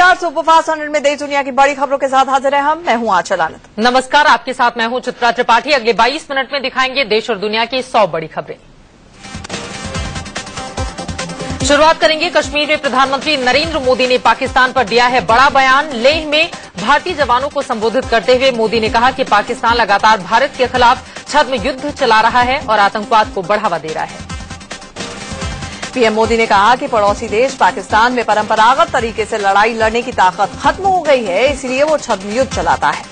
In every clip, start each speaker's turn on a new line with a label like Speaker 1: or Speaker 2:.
Speaker 1: नमस्कार, सुपरफास्ट 100 में देश दुनिया की बड़ी खबरों के साथ हाजिर हैं मैं हूं आंचल आनंद।
Speaker 2: नमस्कार, आपके साथ मैं हूं चित्रा त्रिपाठी। अगले 22 मिनट में दिखाएंगे देश और दुनिया की 100 बड़ी खबरें। शुरुआत करेंगे कश्मीर में। प्रधानमंत्री नरेंद्र मोदी ने पाकिस्तान पर दिया है बड़ा बयान। लेह में भारतीय जवानों को संबोधित करते हुए मोदी ने कहा कि पाकिस्तान लगातार भारत के खिलाफ छद्म युद्ध चला रहा है और आतंकवाद को बढ़ावा दे रहा है।
Speaker 1: पीएम मोदी ने कहा कि पड़ोसी देश पाकिस्तान में परंपरागत तरीके से लड़ाई लड़ने की ताकत खत्म हो गई है, इसलिए वो छद्म युद्ध चलाता है।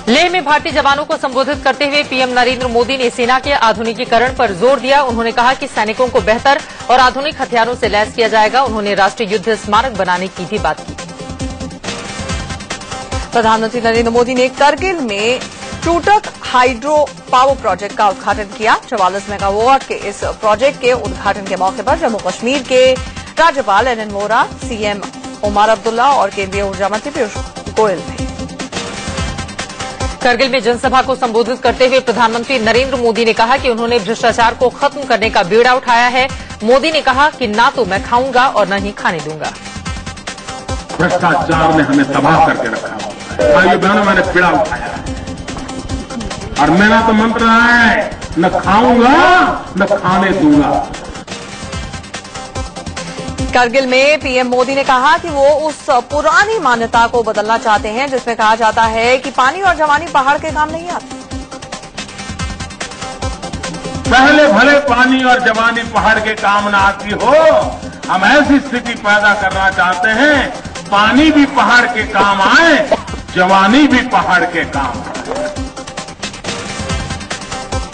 Speaker 2: लेह में भारतीय जवानों को संबोधित करते हुए पीएम नरेंद्र मोदी ने सेना के आधुनिकीकरण पर जोर दिया। उन्होंने कहा कि सैनिकों को बेहतर और आधुनिक हथियारों से लैस किया जाएगा। उन्होंने राष्ट्रीय युद्ध स्मारक बनाने की भी बात की।
Speaker 1: प्रधानमंत्री नरेंद्र मोदी ने करगिल में चूटक हाइड्रो पावर प्रोजेक्ट का उद्घाटन किया। 44 मेगावाट के इस प्रोजेक्ट के उद्घाटन के मौके पर जम्मू कश्मीर के राज्यपाल एनएन वोहरा, सीएम उमर अब्दुल्ला और केंद्रीय ऊर्जा मंत्री पीयूष गोयल थे।
Speaker 2: करगिल में जनसभा को संबोधित करते हुए प्रधानमंत्री नरेंद्र मोदी ने कहा कि उन्होंने भ्रष्टाचार को खत्म करने का बीड़ा उठाया है। मोदी ने कहा कि ना तो मैं खाऊंगा और न ही खाने दूंगा।
Speaker 3: भ्रष्टाचार ने हमें तबाह करके रखा है। भाइयों बहनों, मैंने बीड़ा उठाया है और मेरा तो मंत्र रहा है, न खाऊंगा न खाने दूंगा।
Speaker 1: करगिल में पीएम मोदी ने कहा कि वो उस पुरानी मान्यता को बदलना चाहते हैं जिसमें कहा जाता है कि पानी और जवानी पहाड़ के काम नहीं आते।
Speaker 3: पहले भले पानी और जवानी पहाड़ के काम न आती हो, हम ऐसी स्थिति पैदा करना चाहते हैं पानी भी पहाड़ के काम आए, जवानी भी पहाड़ के काम आए।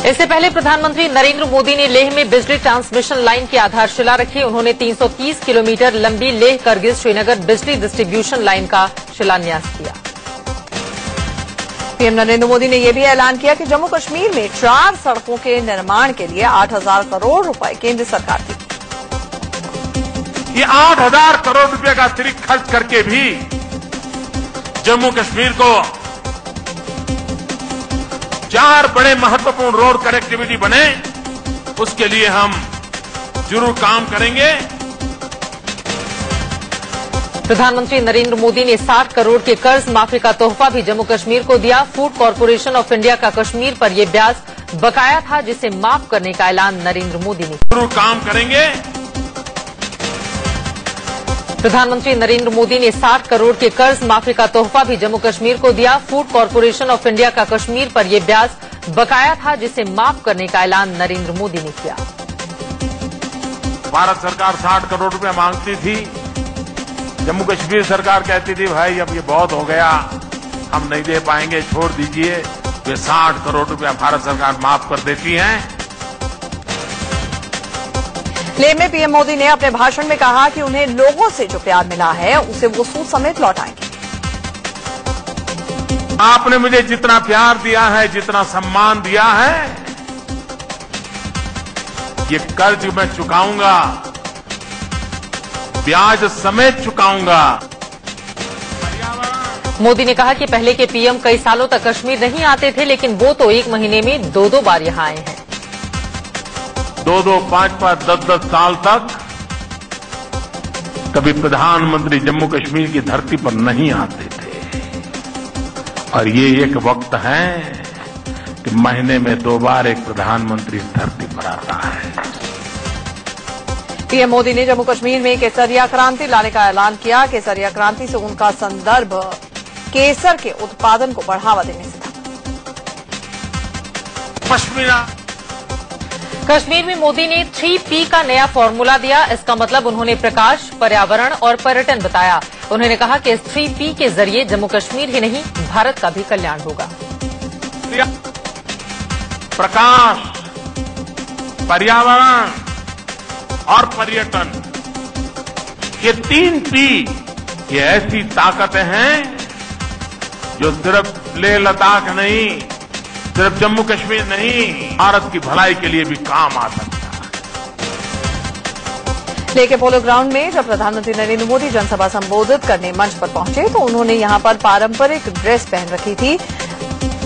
Speaker 2: इससे पहले प्रधानमंत्री नरेंद्र मोदी ने लेह में बिजली ट्रांसमिशन लाइन की आधारशिला रखी। उन्होंने 330 किलोमीटर लंबी लेह करगिल श्रीनगर बिजली डिस्ट्रीब्यूशन लाइन का शिलान्यास किया।
Speaker 1: पीएम नरेंद्र मोदी ने यह भी ऐलान किया कि जम्मू कश्मीर में 4 सड़कों के निर्माण के लिए 8,000 करोड़ रुपए केंद्र सरकार की।
Speaker 3: ये 8,000 करोड़ रुपए का अतिरिक्त खर्च करके भी जम्मू कश्मीर को 4 बड़े महत्वपूर्ण रोड कनेक्टिविटी बने, उसके लिए हम जरूर काम करेंगे।
Speaker 2: प्रधानमंत्री नरेंद्र मोदी ने 60 करोड़ के कर्ज माफी का तोहफा भी जम्मू कश्मीर को दिया। फूड कॉरपोरेशन ऑफ इंडिया का कश्मीर पर यह ब्याज बकाया था, जिसे माफ करने का ऐलान नरेंद्र मोदी ने
Speaker 3: जरूर काम करेंगे।
Speaker 2: प्रधानमंत्री नरेंद्र मोदी ने 60 करोड़ के कर्ज माफी का तोहफा भी जम्मू कश्मीर को दिया। फूड कॉरपोरेशन ऑफ इंडिया का कश्मीर पर यह ब्याज बकाया था, जिसे माफ करने का ऐलान नरेंद्र मोदी ने किया।
Speaker 3: भारत सरकार 60 करोड़ रुपए मांगती थी, जम्मू कश्मीर सरकार कहती थी भाई अब ये बहुत हो गया, हम नहीं दे पाएंगे, छोड़ दीजिए। वे 60 करोड़ रुपया भारत सरकार माफ कर देती है।
Speaker 1: लेह में पीएम मोदी ने अपने भाषण में कहा कि उन्हें लोगों से जो प्यार मिला है उसे वो सूद समेत लौटाएंगे।
Speaker 3: आपने मुझे जितना प्यार दिया है, जितना सम्मान दिया है, ये कर्ज मैं चुकाऊंगा, ब्याज समेत चुकाऊंगा।
Speaker 2: मोदी ने कहा कि पहले के पीएम कई सालों तक कश्मीर नहीं आते थे, लेकिन वो तो एक महीने में 2-2 बार यहां आए हैं।
Speaker 3: 2-2, 5-5, 10-10 साल तक कभी प्रधानमंत्री जम्मू कश्मीर की धरती पर नहीं आते थे, और ये एक वक्त है कि महीने में 2 बार एक प्रधानमंत्री इस धरती पर आता है।
Speaker 1: पीएम मोदी ने जम्मू कश्मीर में केसरिया क्रांति लाने का ऐलान किया। केसरिया क्रांति से उनका संदर्भ केसर के उत्पादन को बढ़ावा देने से था।
Speaker 3: पश्मीना
Speaker 2: कश्मीर में मोदी ने 3P का नया फॉर्मूला दिया। इसका मतलब उन्होंने प्रकाश, पर्यावरण और पर्यटन बताया। उन्होंने कहा कि इस 3P के जरिए जम्मू कश्मीर ही नहीं भारत का भी कल्याण होगा।
Speaker 3: प्रकाश, पर्यावरण और पर्यटन, ये 3P ये ऐसी ताकतें हैं जो सिर्फ लेह लद्दाख नहीं, सिर्फ जम्मू कश्मीर नहीं, भारत की भलाई के लिए भी काम आ सकता है।
Speaker 1: लेह के पोलो ग्राउंड में जब प्रधानमंत्री नरेंद्र मोदी जनसभा संबोधित करने मंच पर पहुंचे तो उन्होंने यहां पर पारंपरिक ड्रेस पहन रखी थी।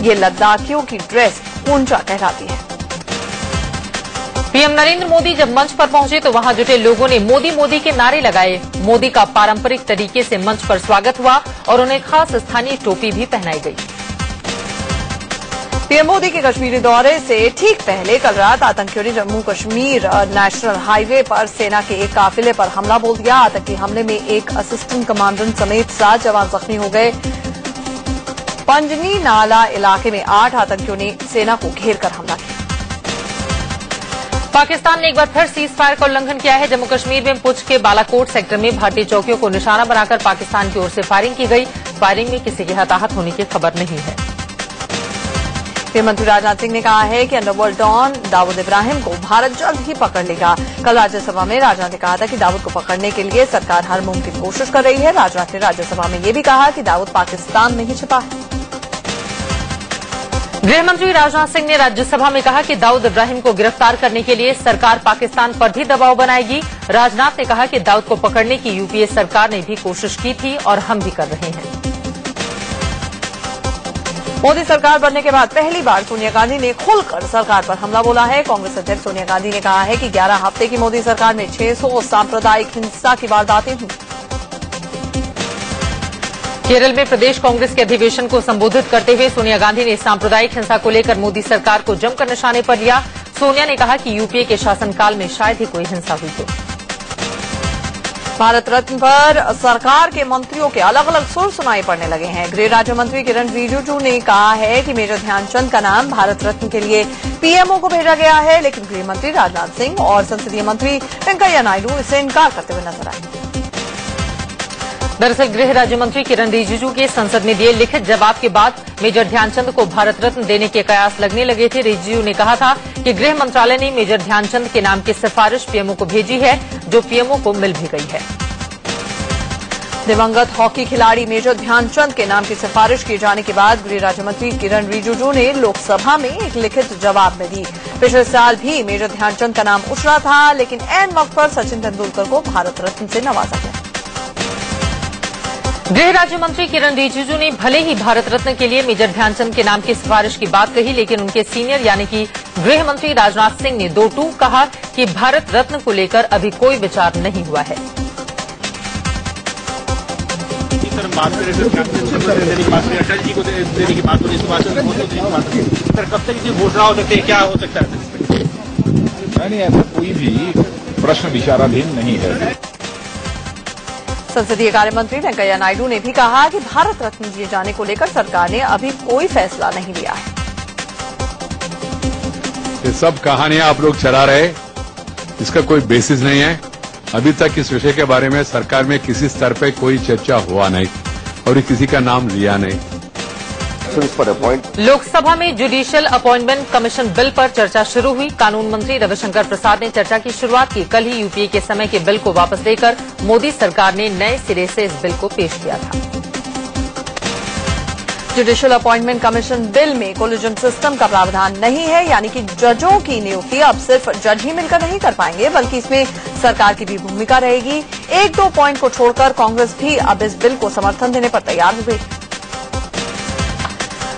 Speaker 1: ये लद्दाखियों की ड्रेस ऊंचा कहलाती है।
Speaker 2: पीएम नरेंद्र मोदी जब मंच पर पहुंचे तो वहां जुटे लोगों ने मोदी मोदी के नारे लगाए। मोदी का पारंपरिक तरीके से मंच पर स्वागत हुआ और उन्हें खास स्थानीय टोपी भी पहनाई गई।
Speaker 1: पीएम मोदी के कश्मीरी दौरे से ठीक पहले कल रात आतंकियों ने जम्मू कश्मीर नेशनल हाईवे पर सेना के एक काफिले पर हमला बोल दिया। आतंकी हमले में एक असिस्टेंट कमांडेंट समेत 7 जवान जख्मी हो गए। पंजनी नाला इलाके में 8 आतंकियों ने सेना को घेर कर हमला किया।
Speaker 2: पाकिस्तान ने एक बार फिर सीज फायर का उल्लंघन किया है। जम्मू कश्मीर में पुंछ के बालाकोट सेक्टर में भारतीय चौकियों को निशाना बनाकर पाकिस्तान की ओर से फायरिंग की गई। फायरिंग में किसी के हताहत होने की खबर नहीं है।
Speaker 1: गृहमंत्री राजनाथ सिंह ने कहा है कि अंडरवर्ल्ड डॉन दाऊद इब्राहिम को भारत जल्द ही पकड़ लेगा। कल राज्यसभा में राजनाथ ने कहा था कि दाऊद को पकड़ने के लिए सरकार हर मुमकिन कोशिश कर रही है। राजनाथ ने राज्यसभा में ये भी कहा कि दाऊद पाकिस्तान में ही छिपा है।
Speaker 2: गृहमंत्री राजनाथ सिंह ने राज्यसभा में कहा कि दाऊद इब्राहिम को गिरफ्तार करने के लिए सरकार पाकिस्तान पर भी दबाव बनाएगी। राजनाथ ने कहा कि दाऊद को पकड़ने की यूपीए सरकार ने भी कोशिश की थी और हम भी कर रहे हैं।
Speaker 1: मोदी सरकार बनने के बाद पहली बार सोनिया गांधी ने खुलकर सरकार पर हमला बोला है। कांग्रेस अध्यक्ष सोनिया गांधी ने कहा है कि 11 हफ्ते की मोदी सरकार में 600 सांप्रदायिक हिंसा की वारदातें हुई।
Speaker 2: केरल में प्रदेश कांग्रेस के अधिवेशन को संबोधित करते हुए सोनिया गांधी ने सांप्रदायिक हिंसा को लेकर मोदी सरकार को जमकर निशाने पर लिया। सोनिया ने कहा कि यूपीए के शासनकाल में शायद ही कोई हिंसा हुई हो।
Speaker 1: भारत रत्न पर सरकार के मंत्रियों के अलग अलग सुर सुनाई पड़ने लगे हैं। गृह राज्य मंत्री किरण रिजिजू ने कहा है कि मेजर ध्यानचंद का नाम भारत रत्न के लिए पीएमओ को भेजा गया है, लेकिन गृह मंत्री राजनाथ सिंह और संसदीय मंत्री वेंकैया नायडू इससे इनकार करते हुए नजर आए।
Speaker 2: दरअसल गृह राज्य मंत्री किरण रिजिजू के संसद में दिए लिखित जवाब के बाद मेजर ध्यानचंद को भारत रत्न देने के कयास लगने लगे थे। रिजिजू ने कहा था कि गृह मंत्रालय ने मेजर ध्यानचंद के नाम की सिफारिश पीएमओ को भेजी है, जो पीएमओ को मिल भी गई है।
Speaker 1: दिवंगत हॉकी खिलाड़ी मेजर ध्यानचंद के नाम की सिफारिश किए जाने के बाद गृह राज्य मंत्री किरण रिजिजू ने लोकसभा में एक लिखित जवाब में दी। पिछले साल भी मेजर ध्यानचंद का नाम उछला था, लेकिन ऐन वक्त पर सचिन तेंदुलकर को भारत रत्न से नवाजा गया।
Speaker 2: गृह राज्य मंत्री किरण रिजिजू ने भले ही भारत रत्न के लिए मेजर ध्यानचंद के नाम की सिफारिश की बात कही, लेकिन उनके सीनियर यानी कि गृह मंत्री राजनाथ सिंह ने 2 टूक कहा कि भारत रत्न को लेकर अभी कोई विचार नहीं हुआ है।
Speaker 4: सर बात करें अटल जी को देने की बात हो रही है, सर कब तक घोषणा हो सकती है, क्या हो सकता है?
Speaker 5: नहीं, ऐसा कोई भी प्रश्न विचाराधीन नहीं है।
Speaker 1: संसदीय कार्य मंत्री वेंकैया नायडू ने भी कहा कि भारत रत्न दिए जाने को लेकर सरकार ने अभी कोई फैसला नहीं लिया है।
Speaker 6: ये सब कहानियां आप लोग चला रहे, इसका कोई बेसिस नहीं है। अभी तक इस विषय के बारे में सरकार में किसी स्तर पे कोई चर्चा हुआ नहीं और किसी का नाम लिया नहीं।
Speaker 2: लोकसभा में जुडिशियल अपॉइंटमेंट कमीशन बिल पर चर्चा शुरू हुई। कानून मंत्री रविशंकर प्रसाद ने चर्चा की शुरुआत की। कल ही यूपीए के समय के बिल को वापस लेकर मोदी सरकार ने नए सिरे से इस बिल को पेश किया था।
Speaker 1: जुडिशियल अपॉइंटमेंट कमीशन बिल में कोलिजन सिस्टम का प्रावधान नहीं है, यानी कि जजों की नियुक्ति अब सिर्फ जज ही मिलकर नहीं कर पाएंगे, बल्कि इसमें सरकार की भी भूमिका रहेगी। 1-2 पॉइंट को छोड़कर कांग्रेस भी अब इस बिल को समर्थन देने पर तैयार हो गई।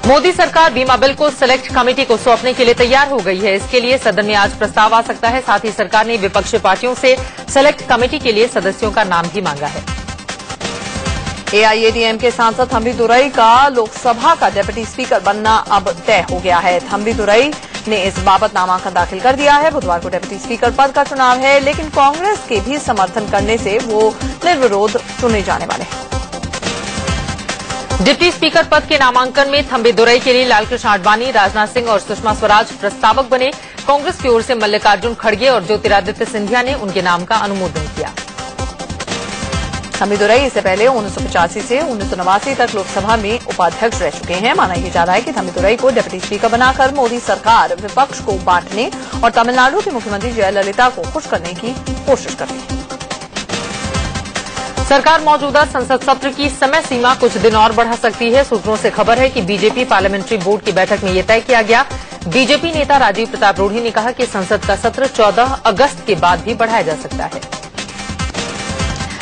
Speaker 2: मोदी सरकार बीमा बिल को सिलेक्ट कमेटी को सौंपने के लिए तैयार हो गई है। इसके लिए सदन में आज प्रस्ताव आ सकता है। साथ ही सरकार ने विपक्षी पार्टियों से सिलेक्ट कमेटी के लिए सदस्यों का नाम भी मांगा है।
Speaker 1: एआईएडीएमके सांसद थम्बी दुरई का लोकसभा का डिप्टी स्पीकर बनना अब तय हो गया है। थम्बी दुरई ने इस बाबत नामांकन दाखिल कर दिया है। बुधवार को डिप्टी स्पीकर पद का चुनाव है, लेकिन कांग्रेस के भी समर्थन करने से वो निर्विरोध चुने जाने वाले हैं।
Speaker 2: डिप्टी स्पीकर पद के नामांकन में थम्बी दुरई के लिए लालकृष्ण आडवाणी, राजनाथ सिंह और सुषमा स्वराज प्रस्तावक बने। कांग्रेस की ओर से मल्लिकार्जुन खड़गे और ज्योतिरादित्य सिंधिया ने उनके नाम का अनुमोदन किया।
Speaker 1: थम्बी दुरई इससे पहले 1985 से 1989 तक लोकसभा में उपाध्यक्ष रह चुके हैं। माना यह जा रहा है कि थम्बी दुरई को डिप्टी स्पीकर बनाकर मोदी सरकार विपक्ष को बांटने और तमिलनाडु के मुख्यमंत्री जयललिता को खुश करने की कोशिश कर रही है।
Speaker 2: सरकार मौजूदा संसद सत्र की समय सीमा कुछ दिन और बढ़ा सकती है। सूत्रों से खबर है कि बीजेपी पार्लियामेंट्री बोर्ड की बैठक में यह तय किया गया। बीजेपी नेता राजीव प्रताप रूढ़ी ने कहा कि संसद का सत्र 14 अगस्त के बाद भी बढ़ाया जा सकता है।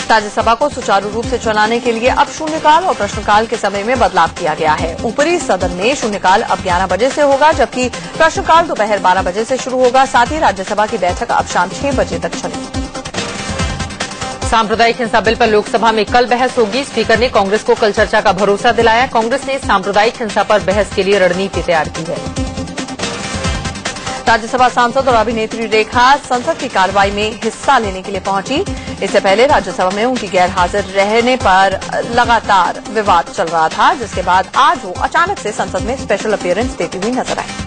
Speaker 1: राज्यसभा को सुचारू रूप से चलाने के लिए अब शून्यकाल और प्रश्नकाल के समय में बदलाव किया गया है। ऊपरी सदन में शून्यकाल अब 11 बजे से होगा, जबकि प्रश्नकाल दोपहर 12 बजे से शुरू होगा। साथ ही राज्यसभा की बैठक अब शाम 6 बजे तक चलेगी।
Speaker 2: सांप्रदायिक हिंसा बिल पर लोकसभा में कल बहस होगी। स्पीकर ने कांग्रेस को कल चर्चा का भरोसा दिलाया। कांग्रेस ने सांप्रदायिक हिंसा पर बहस के लिए रणनीति तैयार की है।
Speaker 1: राज्यसभा सांसद और अभिनेत्री रेखा संसद की कार्रवाई में हिस्सा लेने के लिए पहुंची। इससे पहले राज्यसभा में उनकी गैरहाजिर रहने पर लगातार विवाद चल रहा था, जिसके बाद आज वो अचानक से संसद में स्पेशल अपीयरेंस देती हुई नजर आई।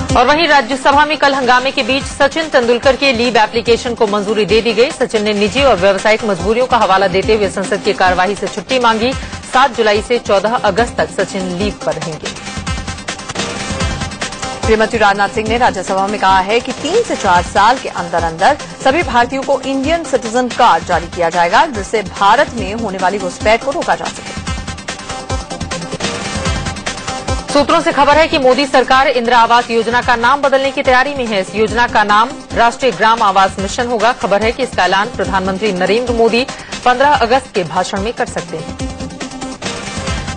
Speaker 2: और वहीं राज्यसभा में कल हंगामे के बीच सचिन तेंदुलकर के लीव एप्लीकेशन को मंजूरी दे दी गई। सचिन ने निजी और व्यावसायिक मजबूरियों का हवाला देते हुए संसद की कार्यवाही से छुट्टी मांगी। 7 जुलाई से 14 अगस्त तक सचिन लीव पर रहेंगे।
Speaker 1: गृहमंत्री राजनाथ सिंह ने राज्यसभा में कहा है कि 3 से 4 साल के अंदर अंदर सभी भारतीयों को इंडियन सिटीजन कार्ड जारी किया जाएगा, जिससे भारत में होने वाली घुसपैठ को रोका जा सके।
Speaker 2: सूत्रों से खबर है कि मोदी सरकार इंदिरा आवास योजना का नाम बदलने की तैयारी में है। इस योजना का नाम राष्ट्रीय ग्राम आवास मिशन होगा। खबर है कि इसका ऐलान प्रधानमंत्री नरेंद्र मोदी 15 अगस्त के भाषण में कर सकते हैं।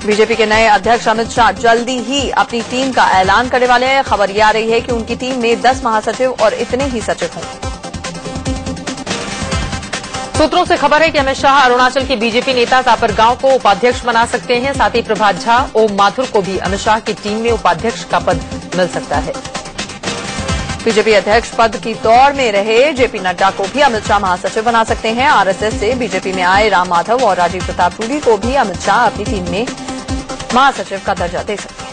Speaker 1: बीजेपी के नए अध्यक्ष अमित शाह जल्दी ही अपनी टीम का ऐलान करने वाले हैं। खबर यह आ रही है कि उनकी टीम में 10 महासचिव और इतने ही सचिव होंगे।
Speaker 2: सूत्रों से खबर है कि अमित शाह अरुणाचल के बीजेपी नेता तापरगांव को उपाध्यक्ष बना सकते हैं। साथ ही प्रभात झा, ओम माथुर को भी अमित शाह की टीम में उपाध्यक्ष का पद मिल सकता है। बीजेपी अध्यक्ष पद की दौड़ में रहे जेपी नड्डा को भी अमित शाह महासचिव बना सकते हैं। आरएसएस से बीजेपी में आए राम माधव और राजीव प्रताप रूडी को भी अमित शाह अपनी टीम में महासचिव का दर्जा दे सकते हैं।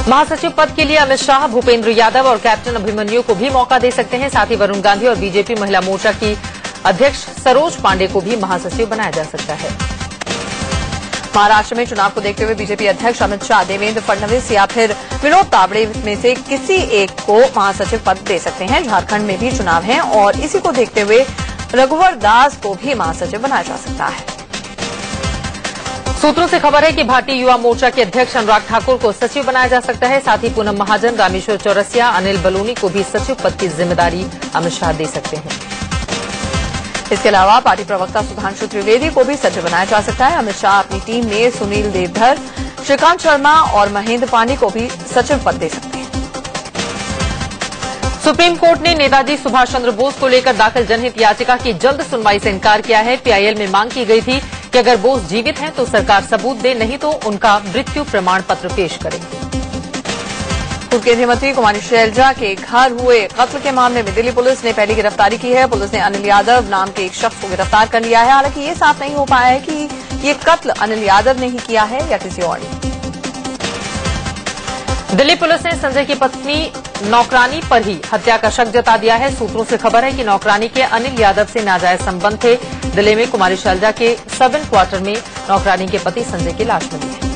Speaker 2: महासचिव पद के लिए अमित शाह भूपेंद्र यादव और कैप्टन अभिमन्यु को भी मौका दे सकते हैं। साथ ही वरुण गांधी और बीजेपी महिला मोर्चा की अध्यक्ष सरोज पांडे को भी महासचिव बनाया जा सकता है। महाराष्ट्र में चुनाव को देखते हुए बीजेपी अध्यक्ष अमित शाह देवेंद्र फडणवीस या फिर विनोद तावड़े में से किसी एक को महासचिव पद दे सकते हैं। झारखंड में भी चुनाव है और इसी को देखते हुए रघुवर दास को भी महासचिव बनाया जा सकता है। सूत्रों से खबर है कि भारतीय युवा मोर्चा के अध्यक्ष अनुराग ठाकुर को सचिव बनाया जा सकता है। साथ ही पूनम महाजन, रामेश्वर चौरसिया, अनिल बलूनी को भी सचिव पद की जिम्मेदारी अमित शाह दे सकते हैं।
Speaker 1: इसके अलावा पार्टी प्रवक्ता सुधांशु त्रिवेदी को भी सचिव बनाया जा सकता है। अमित शाह अपनी टीम में सुनील देवधर, श्रीकांत शर्मा और महेंद्र पांडे को भी सचिव पद दे सकते हैं।
Speaker 2: सुप्रीम कोर्ट ने नेताजी सुभाष चंद्र बोस को लेकर दाखिल जनहित याचिका की जल्द सुनवाई से इनकार किया है। पीआईएल में मांग की गई थी कि अगर बोस जीवित हैं तो सरकार सबूत दे, नहीं तो उनका मृत्यु प्रमाण पत्र पेश करे।
Speaker 1: पूर्व केंद्रीय मंत्री कुमारी शैलजा के घर हुए कत्ल के मामले में दिल्ली पुलिस ने पहली गिरफ्तारी की है। पुलिस ने अनिल यादव नाम के एक शख्स को गिरफ्तार कर लिया है। हालांकि ये साफ नहीं हो पाया है कि ये कत्ल अनिल यादव ने ही किया है या किसी और ने।
Speaker 2: दिल्ली पुलिस ने संजय की पत्नी नौकरानी पर ही हत्या का शक जता दिया है। सूत्रों से खबर है कि नौकरानी के अनिल यादव से नाजायज संबंध थे। दिल्ली में कुमारी शैलजा के सब क्वार्टर में नौकरानी के पति संजय की लाश मिली है।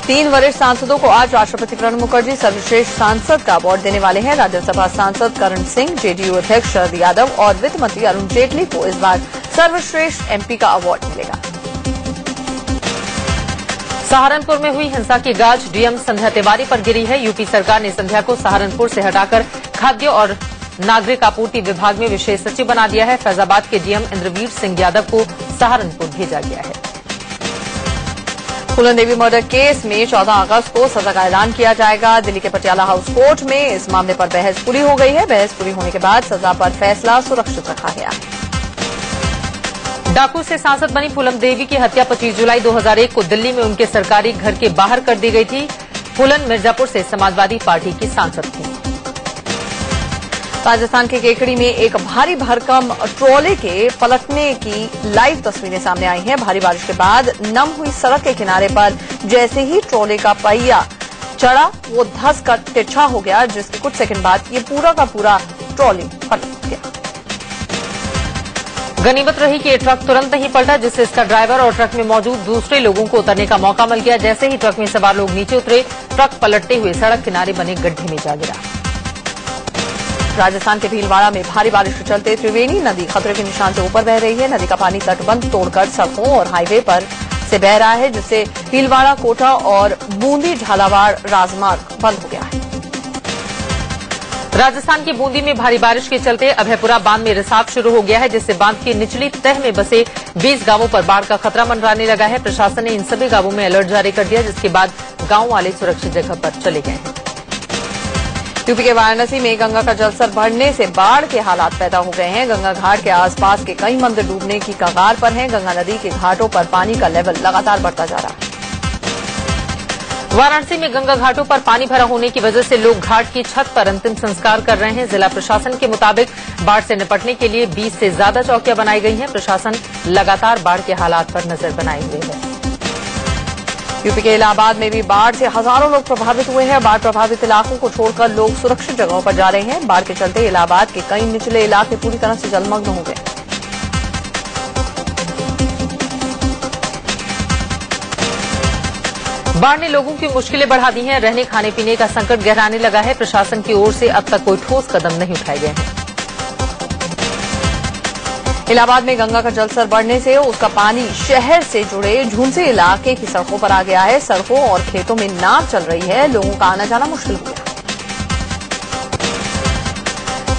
Speaker 1: 3 वरिष्ठ सांसदों को आज राष्ट्रपति प्रणब मुखर्जी सर्वश्रेष्ठ सांसद का अवार्ड देने वाले हैं। राज्यसभा सांसद करण सिंह, जेडीयू अध्यक्ष शरद यादव और वित्त मंत्री अरुण जेटली को इस बार सर्वश्रेष्ठ एमपी का अवार्ड मिलेगा।
Speaker 2: सहारनपुर में हुई हिंसा की गाज डीएम संध्या तिवारी पर गिरी है। यूपी सरकार ने संध्या को सहारनपुर से हटाकर खाद्य और नागरिक आपूर्ति विभाग में विशेष सचिव बना दिया है। फैजाबाद के डीएम इंद्रवीर सिंह यादव को सहारनपुर भेजा गया है।
Speaker 1: फूलन देवी मर्डर केस में 14 अगस्त को सजा का ऐलान किया जाएगा। दिल्ली के पटियाला हाउस कोर्ट में इस मामले पर बहस पूरी हो गई है। बहस पूरी होने के बाद सजा पर फैसला सुरक्षित रखा गया है।
Speaker 2: डाकू से सांसद बनी फूलन देवी की हत्या 25 जुलाई 2001 को दिल्ली में उनके सरकारी घर के बाहर कर दी गई थी। फूलन मिर्जापुर से समाजवादी पार्टी की सांसद थी। राजस्थान के केकड़ी में एक भारी भरकम ट्रॉले के पलटने की लाइव तस्वीरें सामने आई हैं। भारी बारिश के बाद नम हुई सड़क के किनारे पर जैसे ही ट्रॉले का पहिया चढ़ा, वो धंस कर तिरछा हो गया, जिसके कुछ सेकंड बाद ये पूरा का पूरा ट्रॉली पलट गया। गनीमत रही कि ये ट्रक तुरंत नहीं पलटा, जिससे इसका ड्राइवर और ट्रक में मौजूद दूसरे लोगों को उतरने का मौका मिल गया। जैसे ही ट्रक में सवार लोग नीचे उतरे, ट्रक पलटते हुए सड़क किनारे बने गड्ढे में जा गिरा।
Speaker 1: राजस्थान के भीलवाड़ा में भारी बारिश के चलते त्रिवेणी नदी खतरे के निशान से ऊपर बह रही है। नदी का पानी तटबंध तोड़कर सड़कों और हाईवे पर से बह रहा है, जिससे भीलवाड़ा, कोटा और बूंदी झालावाड़ राजमार्ग बंद हो गया है।
Speaker 2: राजस्थान की बूंदी में भारी बारिश के चलते अभयपुरा बांध में रिसाव शुरू हो गया है, जिससे बांध की निचली तह में बसे 20 गांवों पर बाढ़ का खतरा मंडराने लगा है। प्रशासन ने इन सभी गांवों में अलर्ट जारी कर दिया, जिसके बाद गांव वाले सुरक्षित जगह पर चले गए हैं।
Speaker 1: यूपी के वाराणसी में गंगा का जलस्तर बढ़ने से बाढ़ के हालात पैदा हो गए हैं। गंगा घाट के आसपास के कई मंदिर डूबने की कगार पर हैं। गंगा नदी के घाटों पर पानी का लेवल लगातार बढ़ता जा रहा है।
Speaker 2: वाराणसी में गंगा घाटों पर पानी भरा होने की वजह से लोग घाट की छत पर अंतिम संस्कार कर रहे हैं। जिला प्रशासन के मुताबिक बाढ़ से निपटने के लिए 20 से ज्यादा चौकियां बनाई गई हैं। प्रशासन लगातार बाढ़ के हालात पर नजर बनाए हुए है।
Speaker 1: यूपी के इलाहाबाद में भी बाढ़ से हजारों लोग प्रभावित हुए हैं। बाढ़ प्रभावित इलाकों को छोड़कर लोग सुरक्षित जगहों पर जा रहे हैं। बाढ़ के चलते इलाहाबाद के कई निचले इलाके पूरी तरह से जलमग्न हो गए।
Speaker 2: बाढ़ ने लोगों की मुश्किलें बढ़ा दी हैं। रहने खाने पीने का संकट गहराने लगा है। प्रशासन की ओर से अब तक कोई ठोस कदम नहीं उठाए गए हैं।
Speaker 1: इलाहाबाद में गंगा का जलस्तर बढ़ने से उसका पानी शहर से जुड़े झुंसी इलाके की सड़कों पर आ गया है। सड़कों और खेतों में नाव चल रही है। लोगों का आना जाना मुश्किल हो गया।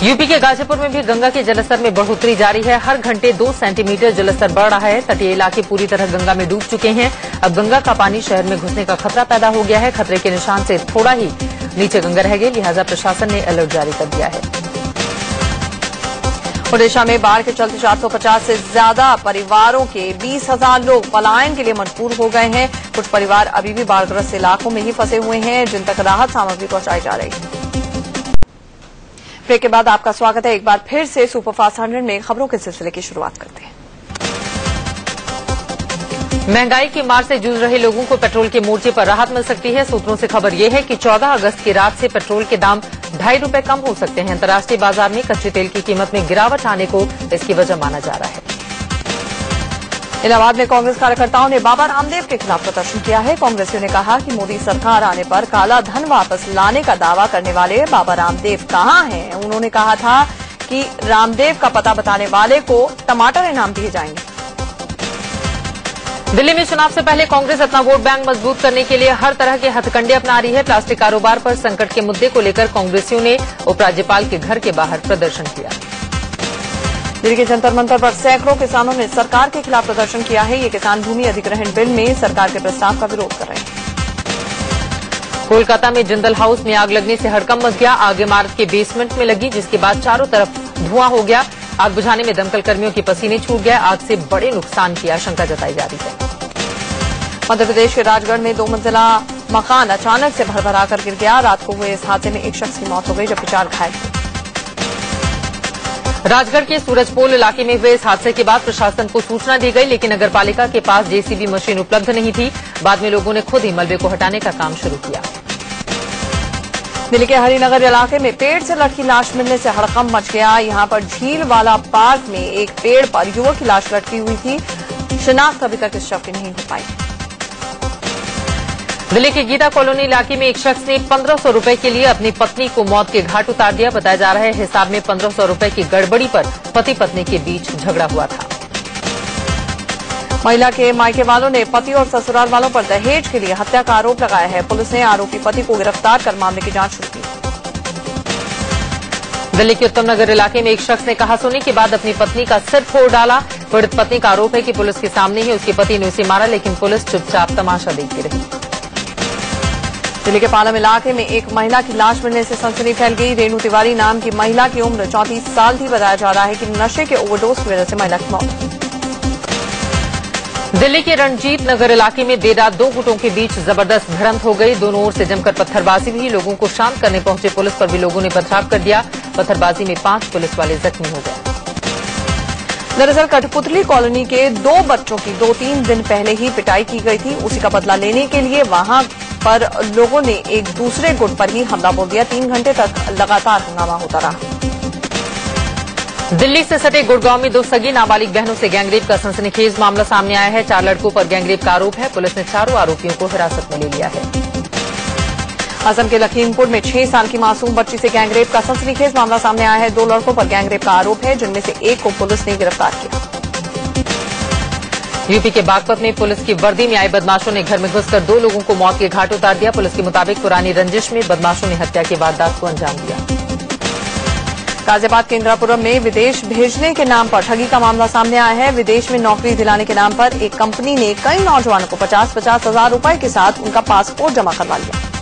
Speaker 2: यूपी के गाजीपुर में भी गंगा के जलस्तर में बढ़ोतरी जारी है। हर घंटे 2 सेंटीमीटर जलस्तर बढ़ रहा है। तटीय इलाके पूरी तरह गंगा में डूब चुके हैं। अब गंगा का पानी शहर में घुसने का खतरा पैदा हो गया है। खतरे के निशान से थोड़ा ही नीचे गंगा रह गई, लिहाजा प्रशासन ने अलर्ट जारी कर दिया है।
Speaker 1: ओडिशा में बाढ़ के चलते 450 से ज्यादा परिवारों के 20,000 लोग पलायन के लिए मजबूर हो गए हैं। कुछ परिवार अभी भी बाढ़ग्रस्त इलाकों में ही फंसे हुए हैं, जिन तक राहत सामग्री पहुंचाई जा रही है। ब्रेक के बाद आपका स्वागत है। एक बार फिर से सुपरफास्ट 100 में खबरों के सिलसिले की शुरुआत करते हैं।
Speaker 2: महंगाई की मार से जूझ रहे लोगों को पेट्रोल के मोर्चे पर राहत मिल सकती है। सूत्रों से खबर यह है कि 14 अगस्त की रात से पेट्रोल के दाम ₹2.5 कम हो सकते हैं। अंतर्राष्ट्रीय बाजार में कच्चे तेल की कीमत में गिरावट आने को इसकी वजह माना जा रहा है।
Speaker 1: इलाहाबाद में कांग्रेस कार्यकर्ताओं ने बाबा रामदेव के खिलाफ प्रदर्शन किया है। कांग्रेसियों ने कहा कि मोदी सरकार आने पर काला धन वापस लाने का दावा करने वाले बाबा रामदेव कहां हैं। उन्होंने कहा था कि रामदेव का पता बताने वाले को टमाटर इनाम दिए जाएंगे।
Speaker 2: दिल्ली में चुनाव से पहले कांग्रेस अपना वोट बैंक मजबूत करने के लिए हर तरह के हथकंडे अपना रही है। प्लास्टिक कारोबार पर संकट के मुद्दे को लेकर कांग्रेसियों ने उपराज्यपाल के घर के बाहर प्रदर्शन किया।
Speaker 1: दिल्ली के जंतर मंतर पर सैकड़ों किसानों ने सरकार के खिलाफ प्रदर्शन किया है। ये किसान भूमि अधिग्रहण बिल में सरकार के प्रस्ताव का विरोध कर रहे हैं।
Speaker 2: कोलकाता में जिंदल हाउस में आग लगने से हड़कंप मच गया। आग इमारत के बेसमेंट में लगी, जिसके बाद चारों तरफ धुआं हो गया। आग बुझाने में दमकल कर्मियों के पसीने छूट गए। आग से बड़े नुकसान की आशंका जताई जा रही है।
Speaker 1: मध्य प्रदेश के राजगढ़ में 2 मंजिला मकान अचानक से भरभरा कर गिर गया। रात को हुए इस हादसे में एक शख्स की मौत हो गई, जबकि 4 घायल हुए।
Speaker 2: राजगढ़ के सूरजपोल इलाके में हुए इस हादसे के बाद प्रशासन को सूचना दी गई, लेकिन नगरपालिका के पास जेसीबी मशीन उपलब्ध नहीं थी। बाद में लोगों ने खुद ही मलबे को हटाने का काम शुरू किया।
Speaker 1: दिल्ली के हरिनगर इलाके में पेड़ से लटकी लाश मिलने से हड़कंप मच गया। यहां पर झील वाला पार्क में एक पेड़ पर युवक की लाश लटकी हुई थी। शिनाख्त अभी तक इस शव की नहीं हो पाई।
Speaker 2: दिल्ली के गीता कॉलोनी इलाके में एक शख्स ने 1500 रुपए के लिए अपनी पत्नी को मौत के घाट उतार दिया। बताया जा रहा है हिसाब में 1500 रुपए की गड़बड़ी पर पति पत्नी के बीच झगड़ा हुआ था।
Speaker 1: महिला के मायके वालों ने पति और ससुराल वालों पर दहेज के लिए हत्या का आरोप लगाया है। पुलिस ने आरोपी पति को गिरफ्तार कर मामले की जांच शुरू की।
Speaker 2: दिल्ली के उत्तम नगर इलाके में एक शख्स ने कहासुनी के बाद अपनी पत्नी का सिर फोड़ डाला। पीड़ित पत्नी का आरोप है कि पुलिस के सामने ही उसके पति ने उसे मारा, लेकिन पुलिस चुपचाप तमाशा देखती रही।
Speaker 1: दिल्ली के पालम इलाके में एक महिला की लाश मिलने से सनसनी फैल गई। रेणु तिवारी नाम की महिला की उम्र 34 साल थी। बताया जा रहा है कि नशे के ओवरडोज की वजह से महिला की मौत।
Speaker 2: दिल्ली के रणजीत नगर इलाके में देर रात 2 गुटों के बीच जबरदस्त भिड़ंत हो गई। दोनों ओर से जमकर पत्थरबाजी हुई। लोगों को शांत करने पहुंचे पुलिस पर भी लोगों ने पथराव कर दिया। पत्थरबाजी में 5 पुलिस वाले जख्मी हो गए।
Speaker 1: दरअसल कठपुतली कॉलोनी के 2 बच्चों की 2-3 दिन पहले ही पिटाई की गई थी। उसी का बदला लेने के लिए वहां पर लोगों ने एक दूसरे गुट पर ही हमला बोल दिया। 3 घंटे तक लगातार हंगामा होता रहा।
Speaker 2: दिल्ली से सटे गुड़गांव में 2 सगी नाबालिग बहनों से गैंगरेप का सनसनीखेज मामला सामने आया है। 4 लड़कों पर गैंगरेप का आरोप है। पुलिस ने चारों आरोपियों को हिरासत में ले लिया है।
Speaker 1: असम के लखीमपुर में 6 साल की मासूम बच्ची से गैंगरेप का सनसनीखेज मामला सामने आया है। 2 लड़कों पर गैंगरेप का आरोप है, जिनमें से एक को पुलिस ने गिरफ्तार किया।
Speaker 2: यूपी के बागपत में पुलिस की वर्दी में आए बदमाशों ने घर में घुसकर 2 लोगों को मौत के घाट उतार दिया। पुलिस के मुताबिक पुरानी रंजिश में बदमाशों ने हत्या की वारदात को अंजाम दिया।
Speaker 1: गाजियाबाद के इंदिरापुरम में विदेश भेजने के नाम पर ठगी का मामला सामने आया है। विदेश में नौकरी दिलाने के नाम पर एक कंपनी ने कई नौजवानों को 50-50 हजार रुपए के साथ उनका पासपोर्ट जमा करवा लिया।